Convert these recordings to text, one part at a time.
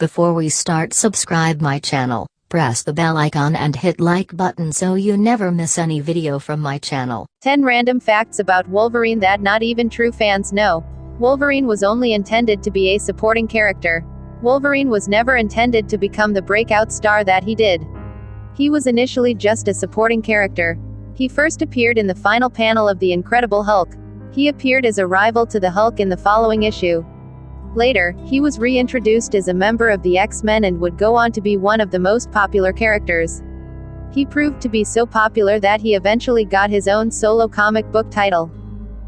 Before we start, subscribe my channel, press the bell icon and hit like button so you never miss any video from my channel. 10 random facts about Wolverine that not even true fans know. Wolverine was only intended to be a supporting character. Wolverine was never intended to become the breakout star that he did. He was initially just a supporting character. He first appeared in the final panel of The Incredible Hulk. He appeared as a rival to the Hulk in the following issue. Later, he was reintroduced as a member of the X-Men and would go on to be one of the most popular characters. He proved to be so popular that he eventually got his own solo comic book title.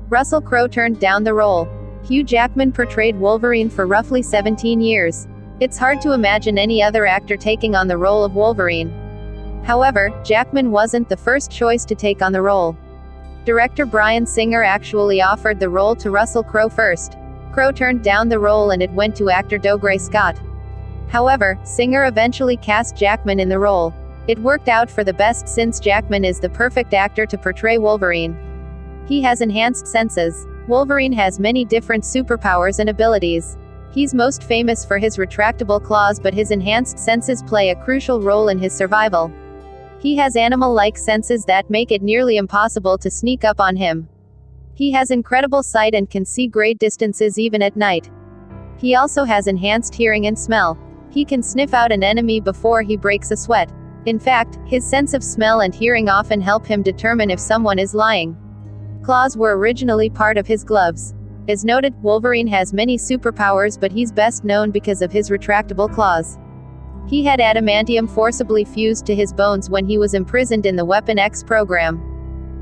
Russell Crowe turned down the role. Hugh Jackman portrayed Wolverine for roughly 17 years. It's hard to imagine any other actor taking on the role of Wolverine. However, Jackman wasn't the first choice to take on the role. Director Bryan Singer actually offered the role to Russell Crowe first. Crowe turned down the role and it went to actor Dougray Scott. However, Singer eventually cast Jackman in the role. It worked out for the best since Jackman is the perfect actor to portray Wolverine. He has enhanced senses. Wolverine has many different superpowers and abilities. He's most famous for his retractable claws, but his enhanced senses play a crucial role in his survival. He has animal-like senses that make it nearly impossible to sneak up on him. He has incredible sight and can see great distances even at night. He also has enhanced hearing and smell. He can sniff out an enemy before he breaks a sweat. In fact, his sense of smell and hearing often help him determine if someone is lying. Claws were originally part of his gloves. As noted, Wolverine has many superpowers, but he's best known because of his retractable claws. He had adamantium forcibly fused to his bones when he was imprisoned in the Weapon X program.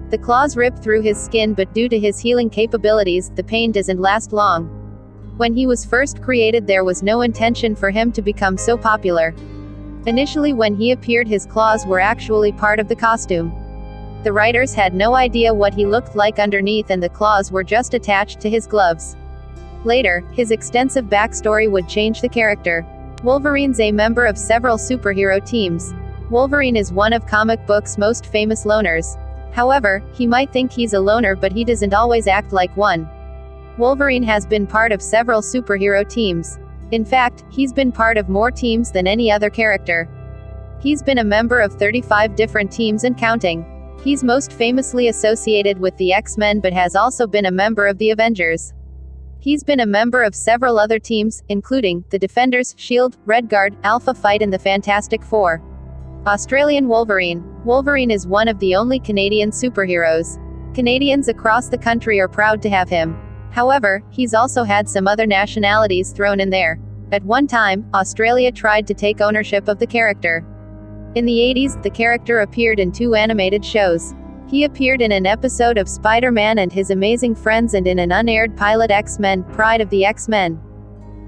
The claws rip through his skin, but due to his healing capabilities, the pain doesn't last long. When he was first created, there was no intention for him to become so popular. Initially, when he appeared, his claws were actually part of the costume. The writers had no idea what he looked like underneath, and the claws were just attached to his gloves. Later, his extensive backstory would change the character. Wolverine's a member of several superhero teams. Wolverine is one of comic books' most famous loners. However, he might think he's a loner, but he doesn't always act like one. Wolverine has been part of several superhero teams. In fact, he's been part of more teams than any other character. He's been a member of 35 different teams and counting. He's most famously associated with the X-Men, but has also been a member of the Avengers. He's been a member of several other teams, including the Defenders, S.H.I.E.L.D., Red Guard, Alpha Flight and the Fantastic Four. Australian Wolverine. Wolverine is one of the only Canadian superheroes. Canadians across the country are proud to have him. However, he's also had some other nationalities thrown in there. At one time, Australia tried to take ownership of the character. In the 80s, the character appeared in 2 animated shows. He appeared in an episode of Spider-Man and His Amazing Friends and in an unaired pilot X-Men, Pride of the X-Men.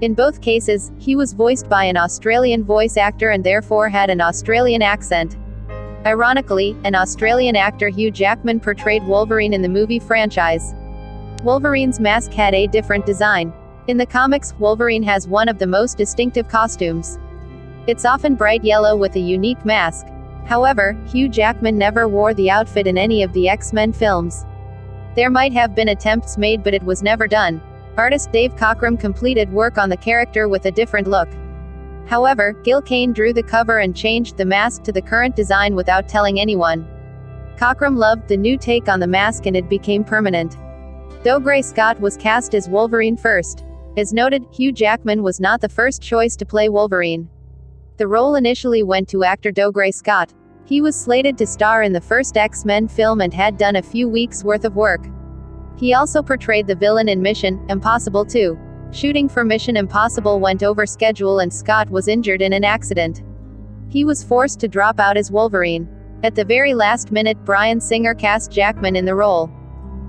In both cases, he was voiced by an Australian voice actor and therefore had an Australian accent. Ironically, an Australian actor, Hugh Jackman, portrayed Wolverine in the movie franchise. Wolverine's mask had a different design. In the comics, Wolverine has one of the most distinctive costumes. It's often bright yellow with a unique mask. However, Hugh Jackman never wore the outfit in any of the X-Men films. There might have been attempts made, but it was never done. Artist Dave Cockrum completed work on the character with a different look. However, Gil Kane drew the cover and changed the mask to the current design without telling anyone. Cockrum loved the new take on the mask and it became permanent. Dougray Scott was cast as Wolverine first. As noted, Hugh Jackman was not the first choice to play Wolverine. The role initially went to actor Dougray Scott. He was slated to star in the first X-Men film and had done a few weeks' worth of work. He also portrayed the villain in Mission Impossible 2. Shooting for Mission Impossible went over schedule and Scott was injured in an accident. He was forced to drop out as Wolverine. At the very last minute, Bryan Singer cast Jackman in the role.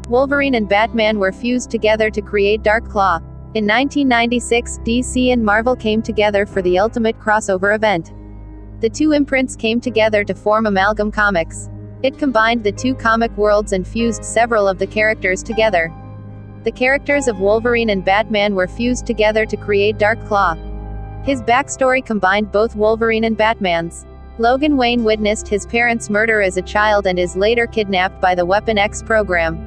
Wolverine and Batman were fused together to create Dark Claw. In 1996, DC and Marvel came together for the ultimate crossover event. The 2 imprints came together to form Amalgam Comics. It combined the 2 comic worlds and fused several of the characters together. The characters of Wolverine and Batman were fused together to create Dark Claw. His backstory combined both Wolverine and Batman's. Logan Wayne witnessed his parents' murder as a child and is later kidnapped by the Weapon X program.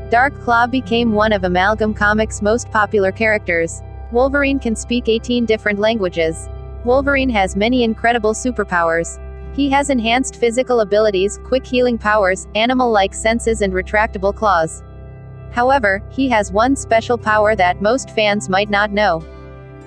Dark Claw became one of Amalgam Comics' most popular characters. Wolverine can speak 18 different languages. Wolverine has many incredible superpowers. He has enhanced physical abilities, quick healing powers, animal-like senses and retractable claws. However, he has one special power that most fans might not know.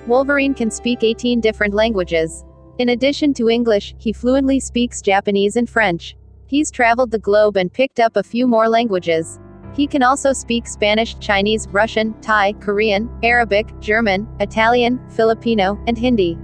Wolverine can speak 18 different languages. In addition to English, he fluently speaks Japanese and French. He's traveled the globe and picked up a few more languages. He can also speak Spanish, Chinese, Russian, Thai, Korean, Arabic, German, Italian, Filipino, and Hindi.